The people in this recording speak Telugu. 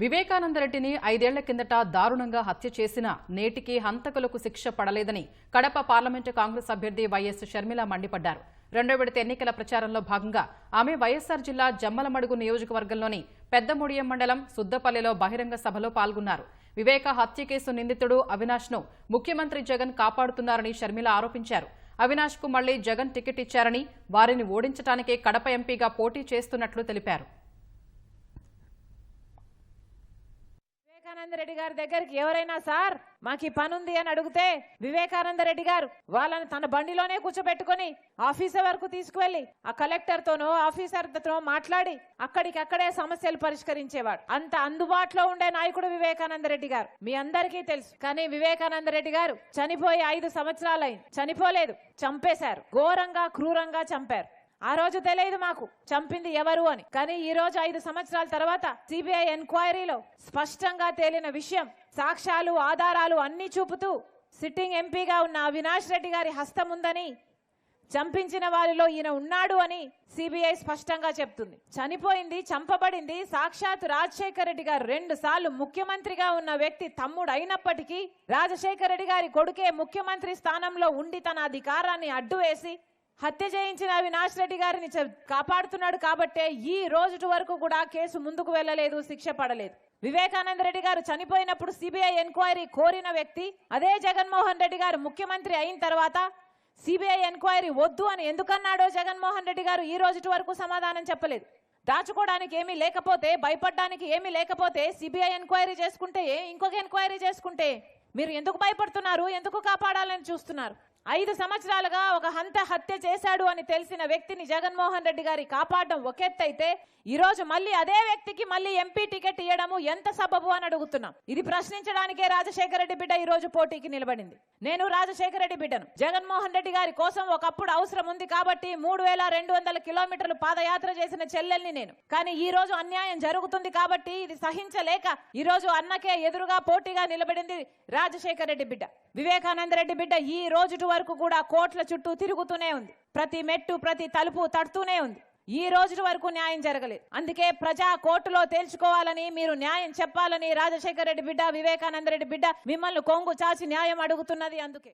వివేకానందరెడ్డిని 5 ఏళ్ల కిందట దారుణంగా హత్య చేసిన నేటికి హంతకులకు శిక్ష పడలేదని కడప పార్లమెంటు కాంగ్రెస్ అభ్యర్థి వైఎస్ షర్మిల మండిపడ్డారు. 2వ విడత ఎన్నికల ప్రచారంలో భాగంగా ఆమె వైఎస్ఆర్ జిల్లా జమ్మలమడుగు నియోజకవర్గంలోని పెద్దముడియం మండలం సుద్దపల్లిలో బహిరంగ సభలో పాల్గొన్నారు. వివేక హత్య కేసు నిందితుడు అవినాష్ను ముఖ్యమంత్రి జగన్ కాపాడుతున్నారని షర్మిల ఆరోపించారు. అవినాష్కు మళ్లీ జగన్ టికెట్ ఇచ్చారని, వారిని ఓడించడానికే కడప ఎంపీగా పోటీ చేస్తున్నట్లు తెలిపారు. వివేకానందరెడ్డి గారి దగ్గరికి ఎవరైనా సార్ మాకు పనుంది అని అడిగితే వివేకానందరెడ్డి గారు వాళ్ళని తన బండిలోనే కూర్చోబెట్టుకుని ఆఫీసర్ వరకు తీసుకువెళ్లి ఆ కలెక్టర్ తోనో ఆఫీసర్ తో మాట్లాడి అక్కడికక్కడే సమస్యలు పరిష్కరించేవాడు. అంత అందుబాటులో ఉండే నాయకుడు వివేకానందరెడ్డి గారు మీ అందరికీ తెలుసు. కానీ వివేకానందరెడ్డి గారు చనిపోయి 5 సంవత్సరాలైంది. చనిపోలేదు, చంపేశారు. ఘోరంగా క్రూరంగా చంపారు. ఆ రోజు తెలియదు మాకు చంపింది ఎవరు అని. కానీ ఈ రోజు 5 సంవత్సరాల తర్వాత సిబిఐ ఎంక్వైరీలో స్పష్టంగా తేలిన విషయం, సాక్ష్యాలు ఆధారాలు అన్ని చూపుతూ సిట్టింగ్ ఎంపీగా ఉన్న అవినాష్ రెడ్డి గారి హస్తం ఉందని, చంపించిన వారిలో ఈయన ఉన్నాడు అని సిబిఐ స్పష్టంగా చెప్తుంది. చనిపోయింది, చంపబడింది సాక్షాత్ రాజశేఖర రెడ్డి గారు 2 సార్లు ముఖ్యమంత్రిగా ఉన్న వ్యక్తి తమ్ముడు అయినప్పటికీ రాజశేఖర రెడ్డి గారి కొడుకే ముఖ్యమంత్రి స్థానంలో ఉండి తన అధికారాన్ని అడ్డు వేసి హత్య చేయించిన అవినాష్ రెడ్డి గారిని కాపాడుతున్నాడు. కాబట్టే ఈ రోజు వరకు కూడా కేసు ముందుకు వెళ్లలేదు, శిక్ష పడలేదు. వివేకానంద రెడ్డి గారు చనిపోయినప్పుడు సిబిఐ ఎంక్వైరీ కోరిన వ్యక్తి అదే జగన్మోహన్ రెడ్డి గారు ముఖ్యమంత్రి అయిన తర్వాత సిబిఐ ఎంక్వైరీ వద్దు అని ఎందుకన్నాడో జగన్మోహన్ రెడ్డి గారు ఈ రోజు వరకు సమాధానం చెప్పలేదు. దాచుకోవడానికి ఏమీ లేకపోతే, భయపడడానికి ఏమీ లేకపోతే సిబిఐ ఎంక్వైరీ చేసుకుంటే, ఇంకొక ఎంక్వైరీ చేసుకుంటే మీరు ఎందుకు భయపడుతున్నారు? ఎందుకు కాపాడాలని చూస్తున్నారు? 5 సంవత్సరాలుగా ఒక హత్య చేశాడు అని తెలిసిన వ్యక్తిని జగన్మోహన్ రెడ్డి గారి కాపాడడం ఒక ఎత్తైతే, ఈ రోజు మళ్ళీ అదే వ్యక్తికి మళ్ళీ ఎంపీ టికెట్ ఇవ్వడము ఎంత సబబు అని అడుగుతున్నాం. ఇది ప్రశ్నించడానికే రాజశేఖర రెడ్డి బిడ్డ ఈ రోజు పోటీకి నిలబడింది. నేను రాజశేఖర రెడ్డి బిడ్డను. జగన్మోహన్ రెడ్డి గారి కోసం ఒకప్పుడు అవసరం ఉంది కాబట్టి 3200 కిలోమీటర్లు పాదయాత్ర చేసిన చెల్లెల్ని నేను. కానీ ఈ రోజు అన్యాయం జరుగుతుంది కాబట్టి ఇది సహించలేక ఈ రోజు అన్నకే ఎదురుగా పోటీగా నిలబడింది రాజశేఖర రెడ్డి బిడ్డ. వివేకానంద రెడ్డి బిడ్డ ఈ రోజు వరకు కూడా కోట్ల చుట్టూ తిరుగుతూనే ఉంది. ప్రతి మెట్టు ప్రతి తలుపు తడుతూనే ఉంది. ఈ రోజు వరకు న్యాయం జరగలేదు. అందుకే ప్రజా కోర్టులో తేల్చుకోవాలని, మీరు న్యాయం చెప్పాలని రాజశేఖర రెడ్డి బిడ్డ, వివేకానంద రెడ్డి బిడ్డ మిమ్మల్ని కొంగు చాచి న్యాయం అడుగుతున్నది. అందుకే